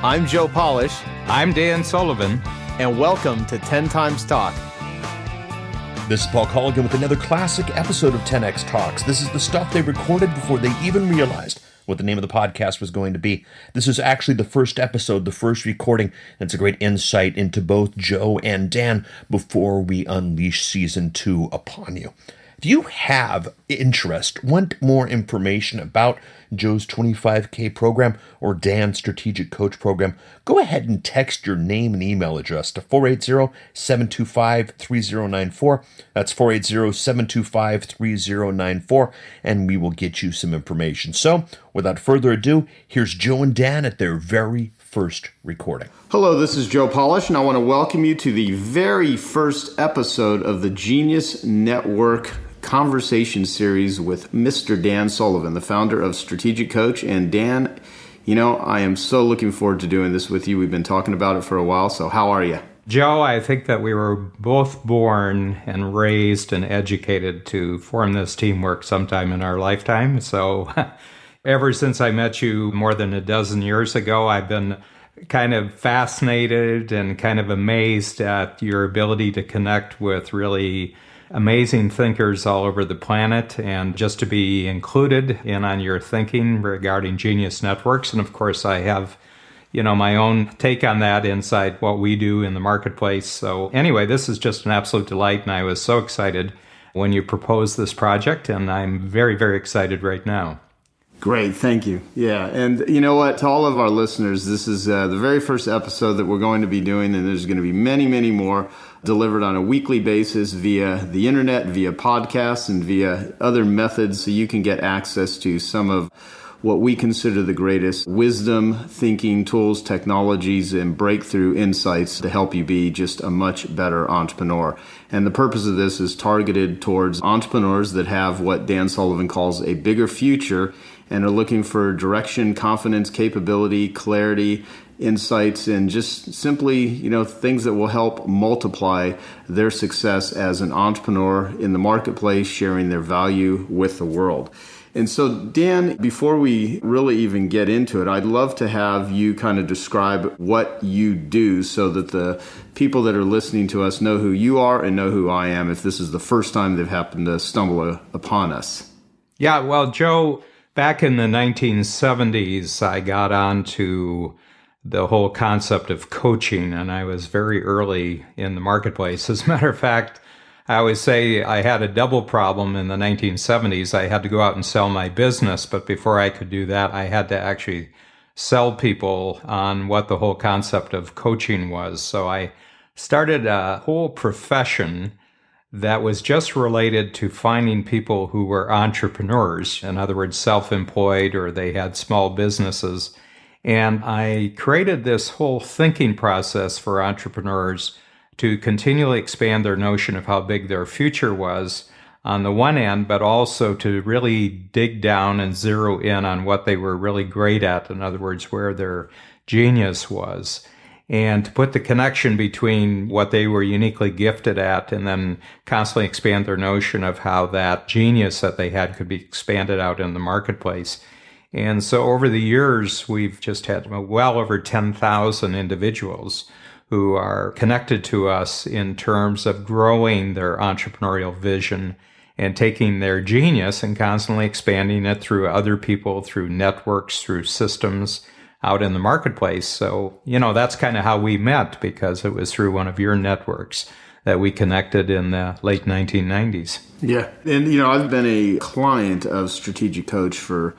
I'm Joe Polish. I'm Dan Sullivan. And welcome to 10 Times Talk. This is Paul Colligan with another classic episode of 10X Talks. This is the stuff they recorded before they even realized what the name of the podcast was going to be. This is actually the first episode, the first recording, and it's a great insight into both Joe and Dan before we unleash season 2 upon you. If you have interest, want more information about Joe's 25K program or Dan's strategic coach program, go ahead and text your name and email address to 480-725-3094. That's 480-725-3094, and we will get you some information. So, without further ado, here's Joe and Dan at their very first recording. Hello, this is Joe Polish, and I want to welcome you to the very first episode of the Genius Network conversation series with Mr. Dan Sullivan, the founder of Strategic Coach. And Dan, you know, I am so looking forward to doing this with you. We've been talking about it for a while, so how are you? Joe, I think that we were both born and raised and educated to form this teamwork sometime in our lifetime. So ever since I met you more than a dozen years ago, I've been kind of fascinated and kind of amazed at your ability to connect with really amazing thinkers all over the planet, and just to be included in on your thinking regarding Genius Networks. And of course, I have, my own take on that inside what we do in the marketplace. So anyway, this is just an absolute delight, and I was so excited when you proposed this project, and I'm very, very excited right now. Great, thank you. Yeah, and you know what, to all of our listeners, this is the very first episode that we're going to be doing, and there's going to be many, many more delivered on a weekly basis via the internet, via podcasts, and via other methods, so you can get access to some of what we consider the greatest wisdom, thinking tools, technologies, and breakthrough insights to help you be just a much better entrepreneur. And the purpose of this is targeted towards entrepreneurs that have what Dan Sullivan calls a bigger future and are looking for direction, confidence, capability, clarity, insights, and just simply, things that will help multiply their success as an entrepreneur in the marketplace, sharing their value with the world. And so, Dan, before we really even get into it, I'd love to have you kind of describe what you do so that the people that are listening to us know who you are and know who I am if this is the first time they've happened to stumble upon us. Yeah, well, Joe, back in the 1970s, I got onto the whole concept of coaching, and I was very early in the marketplace. As a matter of fact, I always say I had a double problem in the 1970s. I had to go out and sell my business, but before I could do that, I had to actually sell people on what the whole concept of coaching was. So I started a whole profession that was just related to finding people who were entrepreneurs, in other words, self-employed, or they had small businesses. And I created this whole thinking process for entrepreneurs to continually expand their notion of how big their future was on the one end, but also to really dig down and zero in on what they were really great at. In other words, where their genius was. And to put the connection between what they were uniquely gifted at and then constantly expand their notion of how that genius that they had could be expanded out in the marketplace. And so over the years, we've just had well over 10,000 individuals who are connected to us in terms of growing their entrepreneurial vision and taking their genius and constantly expanding it through other people, through networks, through systems out in the marketplace. So, that's kind of how we met, because it was through one of your networks that we connected in the late 1990s. Yeah. And, I've been a client of Strategic Coach for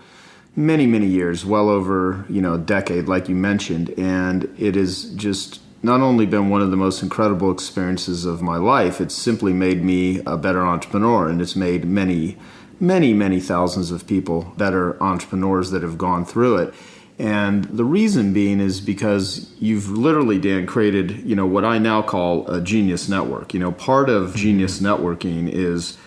many, many years, well over, a decade, like you mentioned. And it has just not only been one of the most incredible experiences of my life, it's simply made me a better entrepreneur. And it's made many, many, many thousands of people better entrepreneurs that have gone through it. And the reason being is because you've literally, Dan, created, what I now call a genius network. Part of genius networking is,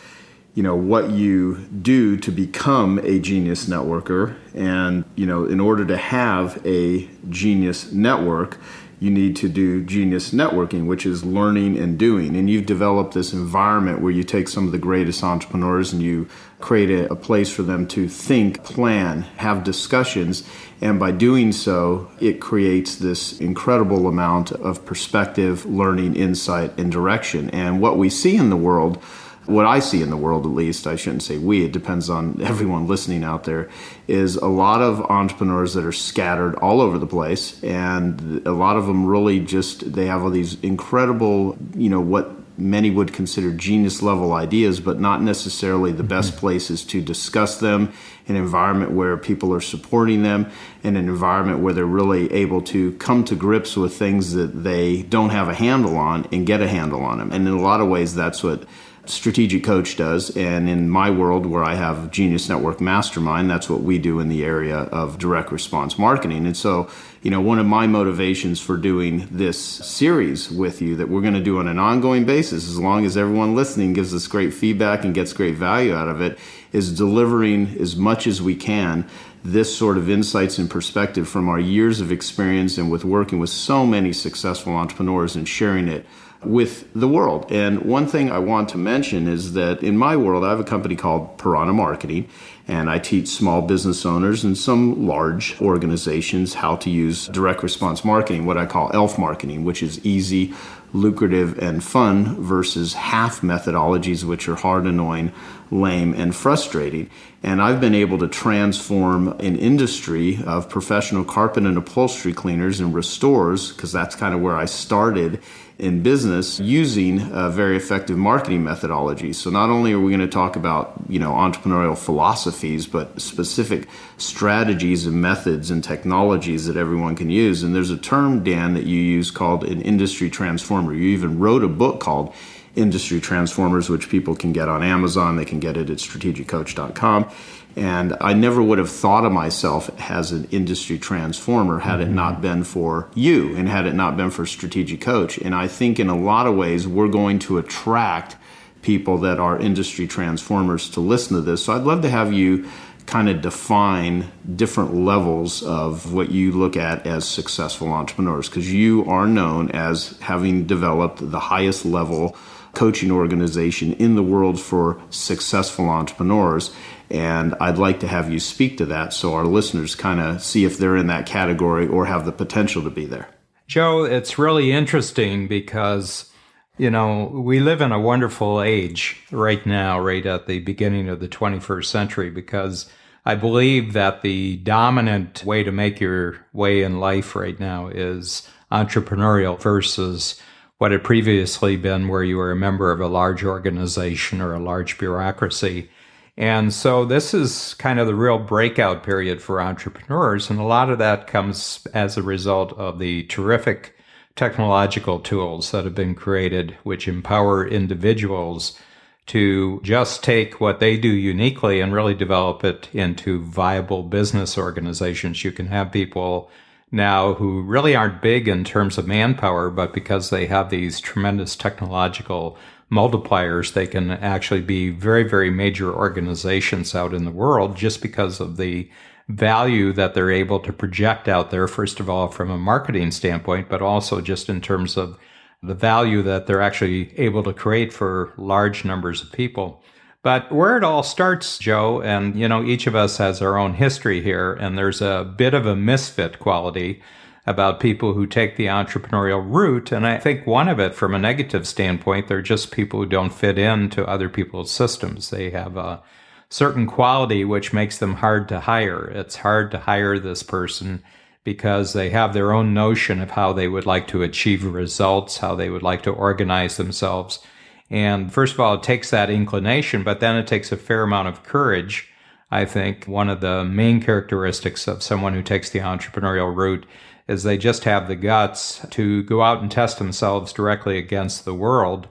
what you do to become a genius networker. And, in order to have a genius network, you need to do genius networking, which is learning and doing. And you've developed this environment where you take some of the greatest entrepreneurs and you create a place for them to think, plan, have discussions. And by doing so, it creates this incredible amount of perspective, learning, insight, and direction. And what we see in the world, what I see in the world at least, I shouldn't say we, it depends on everyone listening out there, is a lot of entrepreneurs that are scattered all over the place. And a lot of them really they have all these incredible, what many would consider genius level ideas, but not necessarily the best places to discuss them, an environment where people are supporting them, and an environment where they're really able to come to grips with things that they don't have a handle on and get a handle on them. And in a lot of ways, that's what Strategic Coach does. And in my world, where I have Genius Network Mastermind, that's what we do in the area of direct response marketing. And so, one of my motivations for doing this series with you that we're going to do on an ongoing basis, as long as everyone listening gives us great feedback and gets great value out of it, is delivering as much as we can this sort of insights and perspective from our years of experience and with working with so many successful entrepreneurs and sharing it with the world. And one thing I want to mention is that in my world, I have a company called Piranha Marketing, and I teach small business owners and some large organizations how to use direct response marketing, what I call ELF marketing, which is easy, lucrative, and fun, versus half methodologies, which are hard, annoying, lame, and frustrating. And I've been able to transform an industry of professional carpet and upholstery cleaners and restorers, because that's kind of where I started in business, using very effective marketing methodologies. So not only are we going to talk about, entrepreneurial philosophies, but specific strategies and methods and technologies that everyone can use. And there's a term, Dan, that you use called an industry transformer. You even wrote a book called Industry Transformers, which people can get on Amazon. They can get it at strategiccoach.com. And I never would have thought of myself as an industry transformer had it not been for you and had it not been for Strategic Coach. And I think in a lot of ways, we're going to attract people that are industry transformers to listen to this. So I'd love to have you kind of define different levels of what you look at as successful entrepreneurs, because you are known as having developed the highest level coaching organization in the world for successful entrepreneurs. And I'd like to have you speak to that so our listeners kind of see if they're in that category or have the potential to be there. Joe, it's really interesting because, we live in a wonderful age right now, right at the beginning of the 21st century, because I believe that the dominant way to make your way in life right now is entrepreneurial versus what had previously been where you were a member of a large organization or a large bureaucracy. And so this is kind of the real breakout period for entrepreneurs. And a lot of that comes as a result of the terrific technological tools that have been created, which empower individuals to just take what they do uniquely and really develop it into viable business organizations. You can have people now who really aren't big in terms of manpower, but because they have these tremendous technological multipliers, they can actually be very, very major organizations out in the world just because of the value that they're able to project out there, first of all, from a marketing standpoint, but also just in terms of the value that they're actually able to create for large numbers of people. But where it all starts, Joe, and each of us has our own history here, and there's a bit of a misfit quality about people who take the entrepreneurial route. And I think one of it, from a negative standpoint, they're just people who don't fit into other people's systems. They have a certain quality which makes them hard to hire. It's hard to hire this person because they have their own notion of how they would like to achieve results, how they would like to organize themselves. And first of all, it takes that inclination, but then it takes a fair amount of courage. I think one of the main characteristics of someone who takes the entrepreneurial route is they just have the guts to go out and test themselves directly against the world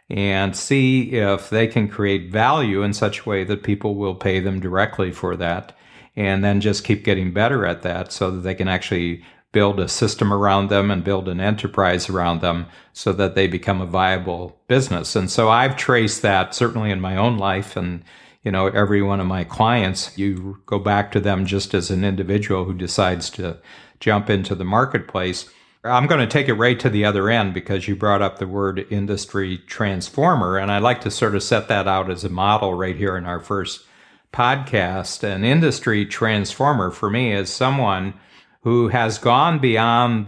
and see if they can create value in such a way that people will pay them directly for that, and then just keep getting better at that so that they can actually build a system around them and build an enterprise around them so that they become a viable business. And so I've traced that certainly in my own life, and every one of my clients, you go back to them just as an individual who decides to jump into the marketplace. I'm going to take it right to the other end because you brought up the word industry transformer, and I'd like to sort of set that out as a model right here in our first podcast, an industry transformer for me is someone who has gone beyond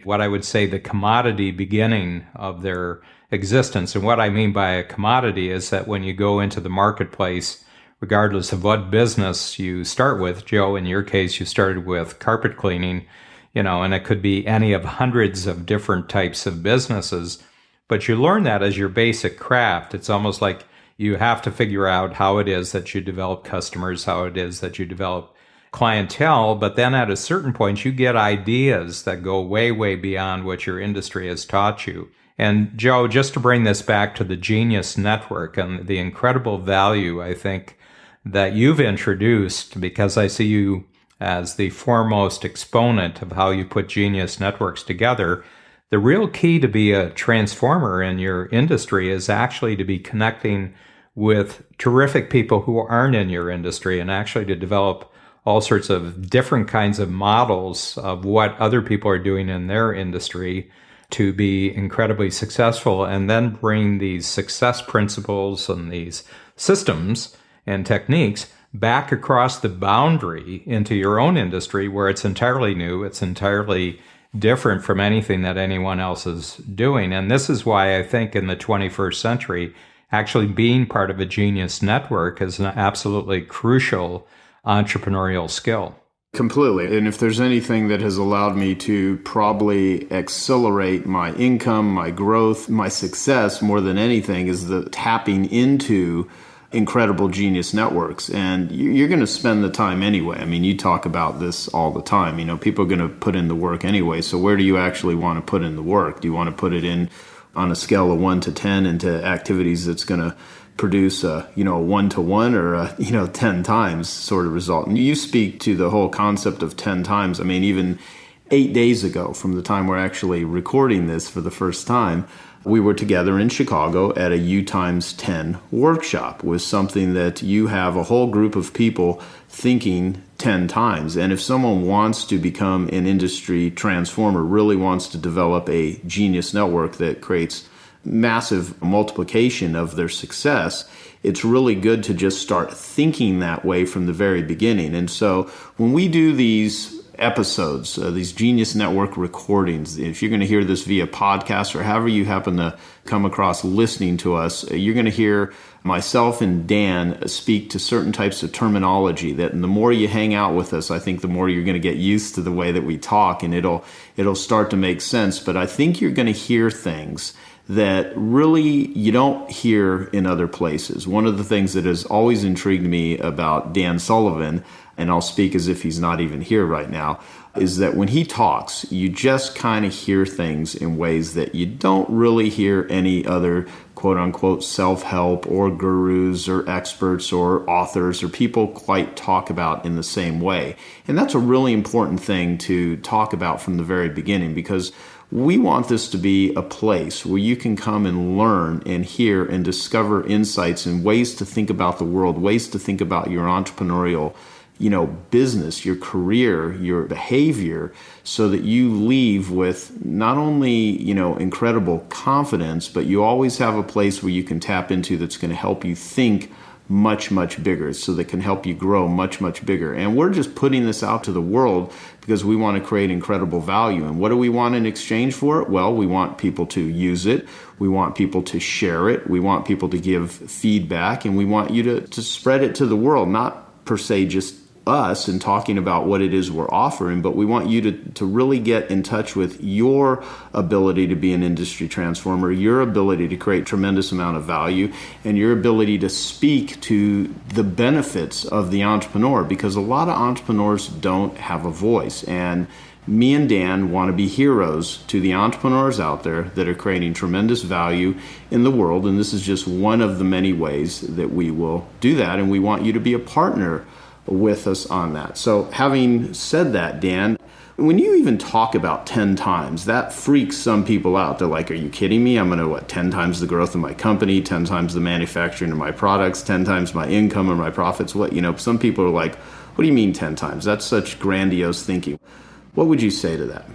what I would say, the commodity beginning of their existence. And what I mean by a commodity is that when you go into the marketplace, regardless of what business you start with, Joe, in your case, you started with carpet cleaning, and it could be any of hundreds of different types of businesses. But you learn that as your basic craft. It's almost like you have to figure out how it is that you develop customers, how it is that you develop clientele. But then at a certain point, you get ideas that go way, way beyond what your industry has taught you. And Joe, just to bring this back to the Genius Network and the incredible value, I think, that you've introduced, because I see you as the foremost exponent of how you put Genius Networks together. The real key to be a transformer in your industry is actually to be connecting with terrific people who aren't in your industry and actually to develop all sorts of different kinds of models of what other people are doing in their industry to be incredibly successful, and then bring these success principles and these systems and techniques back across the boundary into your own industry where it's entirely new, it's entirely different from anything that anyone else is doing. And this is why I think in the 21st century, actually being part of a Genius Network is an absolutely crucial entrepreneurial skill. Completely. And if there's anything that has allowed me to probably accelerate my income, my growth, my success more than anything is the tapping into incredible Genius Networks. And you're going to spend the time anyway. I mean, you talk about this all the time. People are going to put in the work anyway. So where do you actually want to put in the work? Do you want to put it in on a scale of 1 to 10 into activities that's going to produce a 1-to-1 or a 10 times sort of result? And you speak to the whole concept of 10 times. I mean, even 8 days ago from the time we're actually recording this for the first time, we were together in Chicago at a U times 10 workshop with something that you have a whole group of people thinking 10 times. And if someone wants to become an industry transformer, really wants to develop a Genius Network that creates massive multiplication of their success, it's really good to just start thinking that way from the very beginning. And so when we do these episodes, these Genius Network recordings, if you're going to hear this via podcast or however you happen to come across listening to us, you're going to hear myself and Dan speak to certain types of terminology that the more you hang out with us, I think the more you're going to get used to the way that we talk, and it'll start to make sense. But I think you're going to hear things that really you don't hear in other places. One of the things that has always intrigued me about Dan Sullivan, and I'll speak as if he's not even here right now, is that when he talks, you just kind of hear things in ways that you don't really hear any other quote-unquote self-help or gurus or experts or authors or people quite talk about in the same way. And that's a really important thing to talk about from the very beginning, because we want this to be a place where you can come and learn and hear and discover insights and ways to think about the world, ways to think about your entrepreneurial business, your career, your behavior, so that you leave with not only, incredible confidence, but you always have a place where you can tap into that's going to help you think much, much bigger, so that can help you grow much, much bigger. And we're just putting this out to the world because we want to create incredible value. And what do we want in exchange for it? Well, we want people to use it. We want people to share it. We want people to give feedback. And we want you to spread it to the world, not per se just us and talking about what it is we're offering, but we want you to really get in touch with your ability to be an industry transformer, your ability to create tremendous amount of value, and your ability to speak to the benefits of the entrepreneur, because a lot of entrepreneurs don't have a voice. And me and Dan want to be heroes to the entrepreneurs out there that are creating tremendous value in the world, and this is just one of the many ways that we will do that, and we want you to be a partner with us on that. So having said that, Dan, when you even talk about 10 times, that freaks some people out. They're like, are you kidding me? I'm going to, 10 times the growth of my company, 10 times the manufacturing of my products, 10 times my income or my profits. Some people are like, what do you mean 10 times? That's such grandiose thinking. What would you say to that?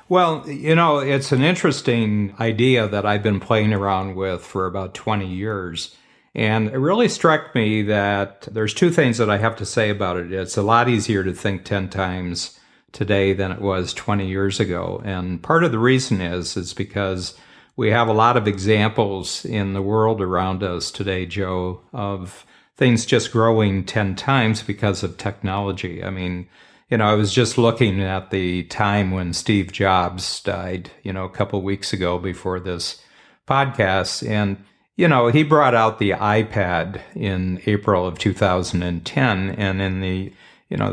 Well, it's an interesting idea that I've been playing around with for about 20 years. And it really struck me that there's two things that I have to say about it. It's a lot easier to think 10 times today than it was 20 years ago. And part of the reason is because we have a lot of examples in the world around us today, Joe, of things just growing 10 times because of technology. I mean, I was just looking at the time when Steve Jobs died, a couple of weeks ago before this podcast. And he brought out the iPad in April of 2010, and in the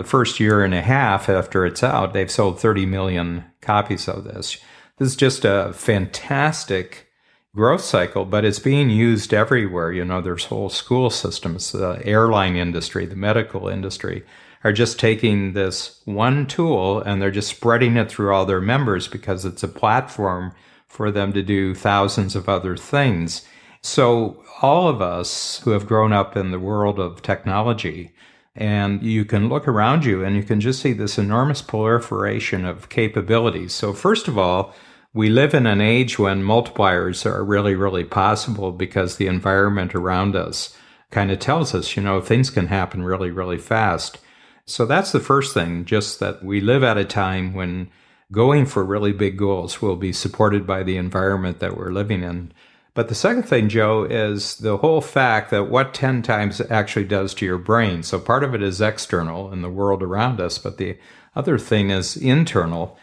first year and a half after it's out, they've sold 30 million copies of this. This is just a fantastic growth cycle, but it's being used everywhere. There's whole school systems, the airline industry, the medical industry are just taking this one tool and they're just spreading it through all their members because it's a platform for them to do thousands of other things. So all of us who have grown up in the world of technology, and you can look around you and you can just see this enormous proliferation of capabilities. So first of all, we live in an age when multipliers are really, really possible because the environment around us kind of tells us, things can happen really, really fast. So that's the first thing, just that we live at a time when going for really big goals will be supported by the environment that we're living in. But the second thing, Joe, is the whole fact that what 10 times actually does to your brain. So part of it is external in the world around us, but the other thing is internal,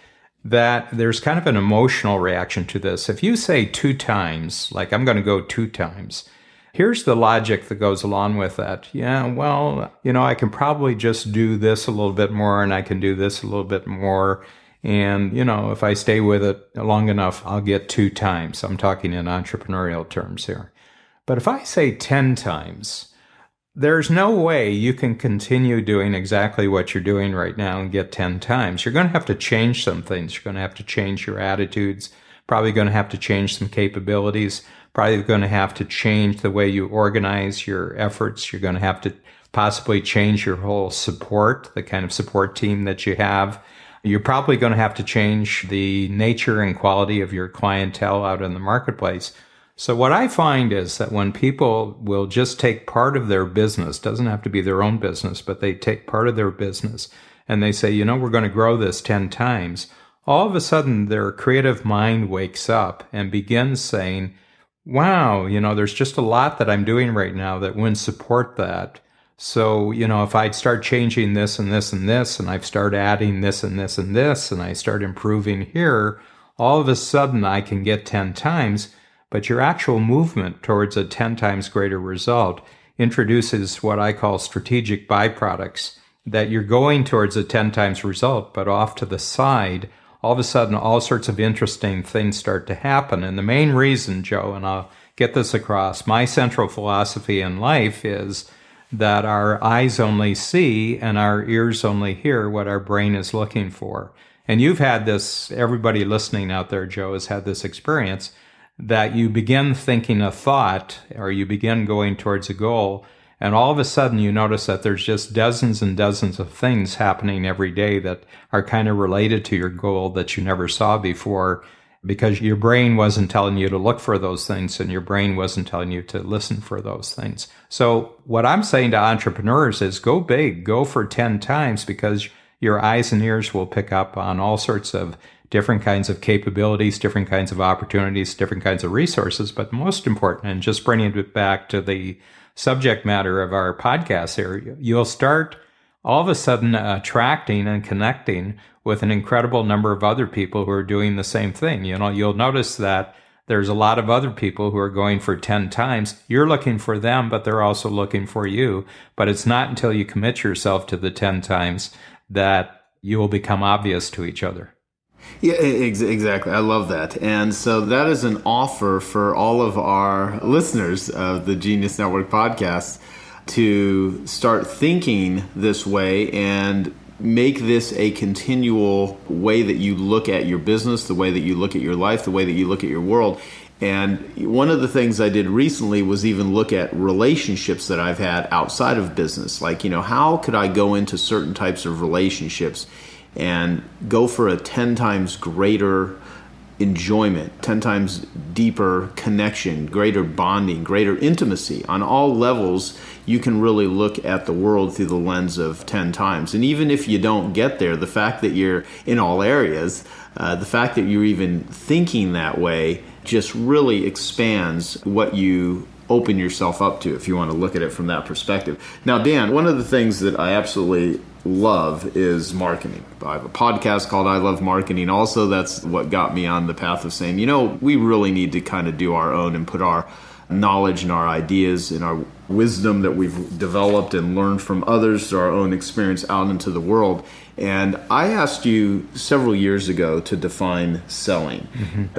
that there's kind of an emotional reaction to this. If you say 2 times, like I'm going to go 2 times, here's the logic that goes along with that. Yeah, well, I can probably just do this a little bit more and I can do this a little bit more. And, if I stay with it long enough, I'll get 2 times. I'm talking in entrepreneurial terms here. But if I say 10 times, there's no way you can continue doing exactly what you're doing right now and get 10 times. You're going to have to change some things. You're going to have to change your attitudes, probably going to have to change some capabilities, probably going to have to change the way you organize your efforts. You're going to have to possibly change your whole support, the kind of support team that you have. You're probably going to have to change the nature and quality of your clientele out in the marketplace. So what I find is that when people will just take part of their business, doesn't have to be their own business, but they take part of their business and they say, we're going to grow this 10 times, all of a sudden their creative mind wakes up and begins saying, wow, there's just a lot that I'm doing right now that wouldn't support that. So, if I'd start changing this and this and this, and I've started adding this and this and this, and I start improving here, all of a sudden I can get 10 times, but your actual movement towards a 10 times greater result introduces what I call strategic byproducts, that you're going towards a 10 times result, but off to the side, all of a sudden all sorts of interesting things start to happen. And the main reason, Joe, and I'll get this across, my central philosophy in life is that our eyes only see and our ears only hear what our brain is looking for. And you've had this, everybody listening out there, Joe, has had this experience that you begin thinking a thought or you begin going towards a goal, and all of a sudden you notice that there's just dozens and dozens of things happening every day that are kind of related to your goal that you never saw before, because your brain wasn't telling you to look for those things and your brain wasn't telling you to listen for those things. So what I'm saying to entrepreneurs is go big, go for 10 times, because your eyes and ears will pick up on all sorts of different kinds of capabilities, different kinds of opportunities, different kinds of resources. But most important, and just bringing it back to the subject matter of our podcast here, you'll start all of a sudden attracting and connecting with an incredible number of other people who are doing the same thing. You'll notice that there's a lot of other people who are going for 10 times. You're looking for them, but they're also looking for you. But it's not until you commit yourself to the 10 times that you will become obvious to each other. Yeah, exactly. I love that. And so that is an offer for all of our listeners of the Genius Network podcast to start thinking this way and make this a continual way that you look at your business, the way that you look at your life, the way that you look at your world. And one of the things I did recently was even look at relationships that I've had outside of business. Like, how could I go into certain types of relationships and go for a 10 times greater enjoyment, 10 times deeper connection, greater bonding, greater intimacy. On all levels, you can really look at the world through the lens of 10 times. And even if you don't get there, the fact that you're in all areas, the fact that you're even thinking that way just really expands what you open yourself up to, if you want to look at it from that perspective. Now, Dan, one of the things that I absolutely love is marketing. I have a podcast called I Love Marketing. Also, that's what got me on the path of saying, we really need to kind of do our own and put our knowledge and our ideas and our wisdom that we've developed and learned from others through our own experience out into the world. And I asked you several years ago to define selling,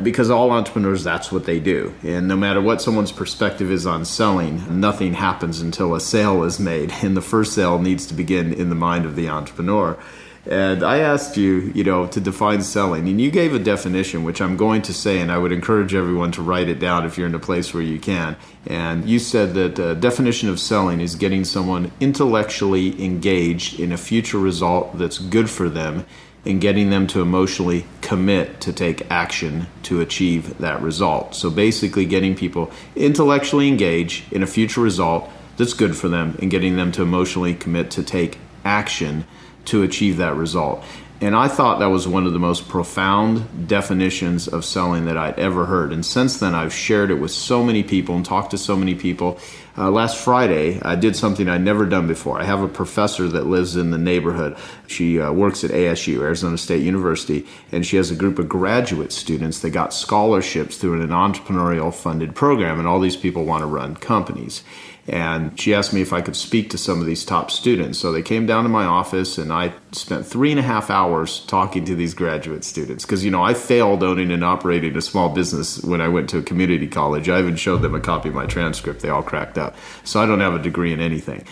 because all entrepreneurs, that's what they do. And no matter what someone's perspective is on selling, nothing happens until a sale is made. And the first sale needs to begin in the mind of the entrepreneur. And I asked you, to define selling, and you gave a definition, which I'm going to say, and I would encourage everyone to write it down if you're in a place where you can. And you said that the definition of selling is getting someone intellectually engaged in a future result that's good for them and getting them to emotionally commit to take action to achieve that result. So basically getting people intellectually engaged in a future result that's good for them and getting them to emotionally commit to take action to achieve that result. And I thought that was one of the most profound definitions of selling that I'd ever heard. And since then, I've shared it with so many people and talked to so many people. Last Friday, I did something I'd never done before. I have a professor that lives in the neighborhood. She works at ASU, Arizona State University, and she has a group of graduate students that got scholarships through an entrepreneurial funded program, and all these people want to run companies. And she asked me if I could speak to some of these top students. So they came down to my office, and I spent 3.5 hours talking to these graduate students. Because, I failed owning and operating a small business when I went to a community college. I even showed them a copy of my transcript. They all cracked up. So I don't have a degree in anything.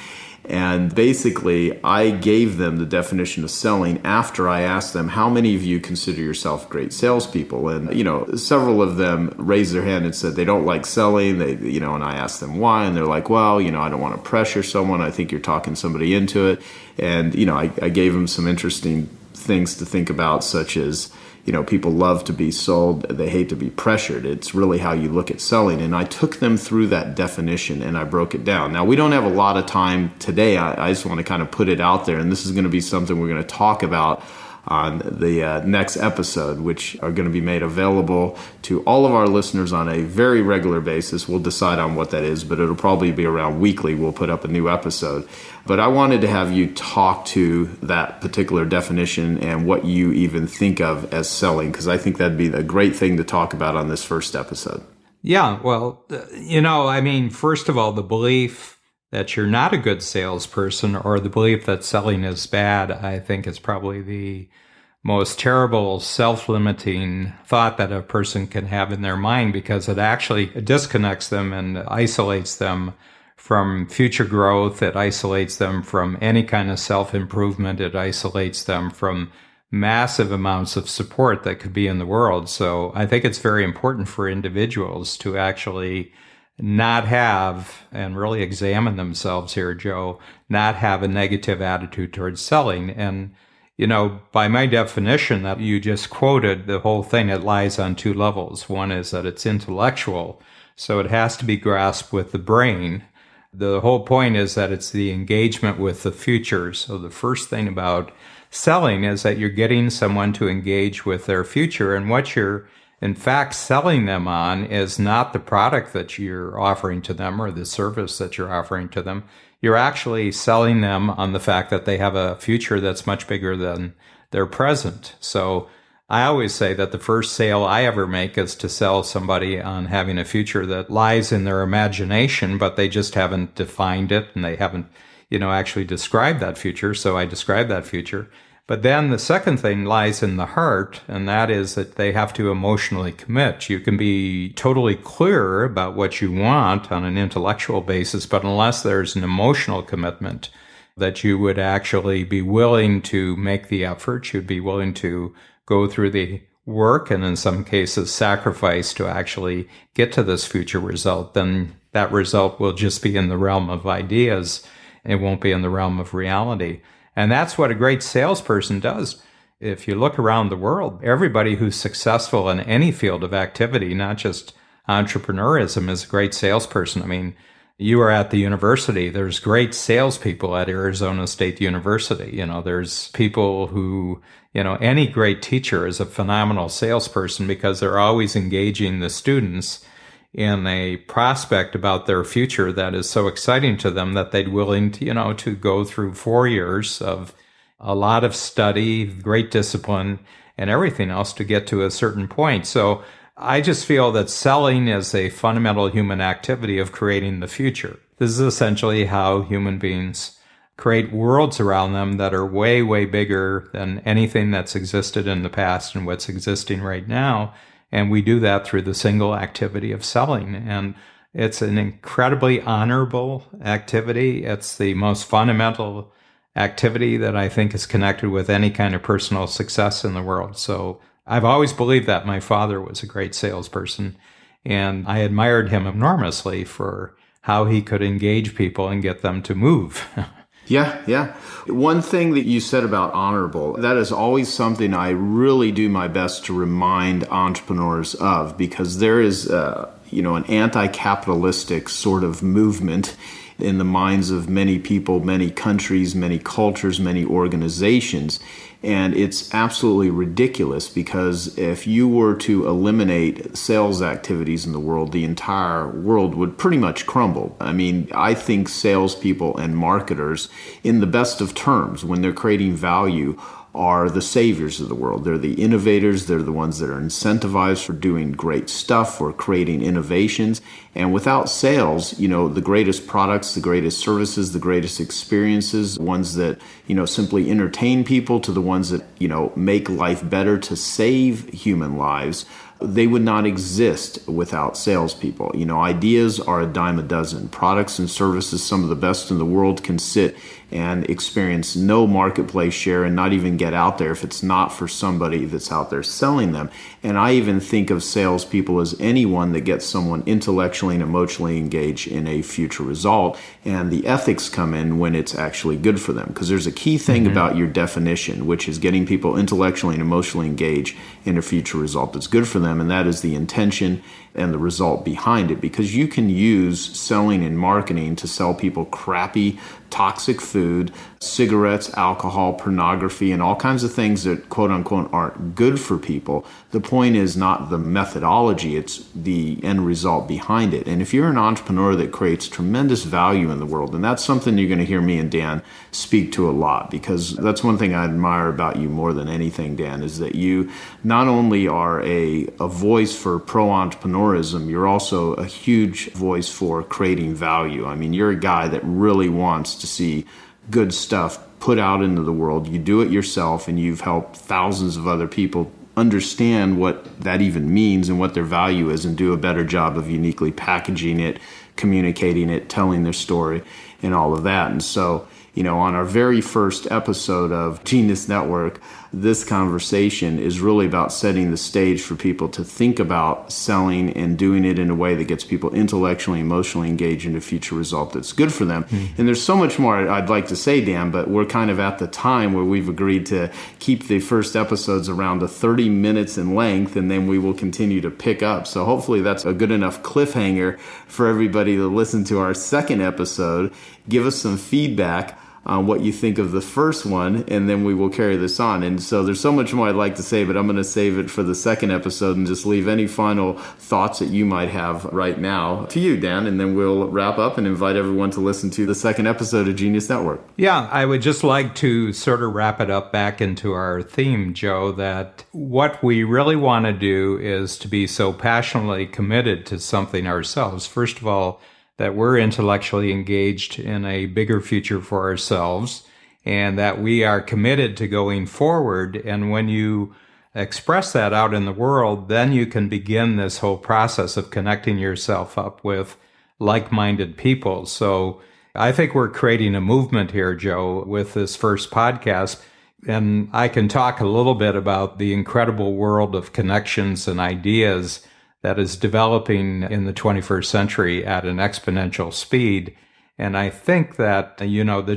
And basically, I gave them the definition of selling after I asked them, how many of you consider yourself great salespeople? And, several of them raised their hand and said they don't like selling. And I asked them why. And they're like, well, I don't want to pressure someone. I think you're talking somebody into it. And, I gave them some interesting things to think about, such as, people love to be sold. They hate to be pressured. It's really how you look at selling. And I took them through that definition and I broke it down. Now, we don't have a lot of time today. I just want to kind of put it out there. And this is going to be something we're going to talk about on the next episode, which are going to be made available to all of our listeners on a very regular basis. We'll decide on what that is, but it'll probably be around weekly. We'll put up a new episode. But I wanted to have you talk to that particular definition and what you even think of as selling, because I think that'd be a great thing to talk about on this first episode. Yeah, well, first of all, the belief that you're not a good salesperson, or the belief that selling is bad, I think is probably the most terrible self-limiting thought that a person can have in their mind, because it actually disconnects them and isolates them from future growth. It isolates them from any kind of self-improvement. It isolates them from massive amounts of support that could be in the world. So I think it's very important for individuals to actually not have, and really examine themselves here, Joe, not have a negative attitude towards selling. And, by my definition that you just quoted, the whole thing, it lies on two levels. One is that it's intellectual, so it has to be grasped with the brain. The whole point is that it's the engagement with the future. So the first thing about selling is that you're getting someone to engage with their future, and what you're in fact selling them on is not the product that you're offering to them or the service that you're offering to them. You're actually selling them on the fact that they have a future that's much bigger than their present. So I always say that the first sale I ever make is to sell somebody on having a future that lies in their imagination, but they just haven't defined it and they haven't, actually described that future. So I describe that future. But then the second thing lies in the heart, and that is that they have to emotionally commit. You can be totally clear about what you want on an intellectual basis, but unless there's an emotional commitment that you would actually be willing to make the effort, you'd be willing to go through the work and in some cases sacrifice to actually get to this future result, then that result will just be in the realm of ideas. It won't be in the realm of reality. And that's what a great salesperson does. if you look around the world, everybody who's successful in any field of activity, not just entrepreneurism, is a great salesperson. I mean, you are at the university. There's great salespeople at Arizona State University. There's people who, any great teacher is a phenomenal salesperson because they're always engaging the students in a prospect about their future that is so exciting to them that they'd willing to, to go through 4 years of a lot of study, great discipline, and everything else to get to a certain point. So I just feel that selling is a fundamental human activity of creating the future. This is essentially how human beings create worlds around them that are way, way bigger than anything that's existed in the past and what's existing right now. And we do that through the single activity of selling. And it's an incredibly honorable activity. It's the most fundamental activity that I think is connected with any kind of personal success in the world. So I've always believed that. My father was a great salesperson, and I admired him enormously for how he could engage people and get them to move. Yeah. One thing that you said about honorable, that is always something I really do my best to remind entrepreneurs of, because there is, an anti-capitalistic sort of movement in the minds of many people, many countries, many cultures, many organizations. And it's absolutely ridiculous, because if you were to eliminate sales activities in the world, the entire world would pretty much crumble. I mean, I think salespeople and marketers, in the best of terms, when they're creating value, are the saviors of the world. They're the innovators. They're the ones that are incentivized for doing great stuff, for creating innovations. And without sales, the greatest products, the greatest services, the greatest experiences, ones that, simply entertain people, to the ones that, make life better, to save human lives, they would not exist without salespeople. Ideas are a dime a dozen. Products and services, some of the best in the world, can sit and experience no marketplace share and not even get out there if it's not for somebody that's out there selling them. And I even think of salespeople as anyone that gets someone intellectually and emotionally engaged in a future result. And the ethics come in when it's actually good for them. Because there's a key thing about your definition, which is getting people intellectually and emotionally engaged in a future result that's good for them. And that is the intention and the result behind it. Because you can use selling and marketing to sell people crappy, toxic food, cigarettes, alcohol, pornography, and all kinds of things that, quote unquote, aren't good for people. The point is not the methodology, it's the end result behind it. And if you're an entrepreneur that creates tremendous value in the world, and that's something you're going to hear me and Dan speak to a lot, because that's one thing I admire about you more than anything, Dan, is that you not only are a voice for pro-entrepreneurism, you're also a huge voice for creating value. I mean, you're a guy that really wants to see good stuff put out into the world. You do it yourself, and you've helped thousands of other people understand what that even means and what their value is, and do a better job of uniquely packaging it, communicating it, telling their story, and all of that. And so, on our very first episode of Genius Network, this conversation is really about setting the stage for people to think about selling and doing it in a way that gets people intellectually, emotionally engaged in a future result that's good for them. And there's so much more I'd like to say, Dan, but we're kind of at the time where we've agreed to keep the first episodes around to 30 minutes in length, and then we will continue to pick up. So hopefully that's a good enough cliffhanger for everybody to listen to our second episode. Give us some feedback on what you think of the first one, and then we will carry this on. And so there's so much more I'd like to say, but I'm going to save it for the second episode and just leave any final thoughts that you might have right now to you, Dan, and then we'll wrap up and invite everyone to listen to the second episode of Genius Network. Yeah, I would just like to sort of wrap it up back into our theme, Joe, that what we really want to do is to be so passionately committed to something ourselves. First of all, that we're intellectually engaged in a bigger future for ourselves, and that we are committed to going forward. And when you express that out in the world, then you can begin this whole process of connecting yourself up with like-minded people. So I think we're creating a movement here, Joe, with this first podcast. And I can talk a little bit about the incredible world of connections and ideas that is developing in the 21st century at an exponential speed. And I think that,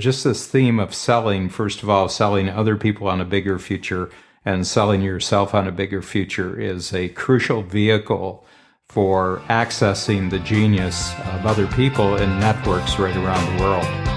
just this theme of selling, first of all, selling other people on a bigger future, and selling yourself on a bigger future is a crucial vehicle for accessing the genius of other people in networks right around the world.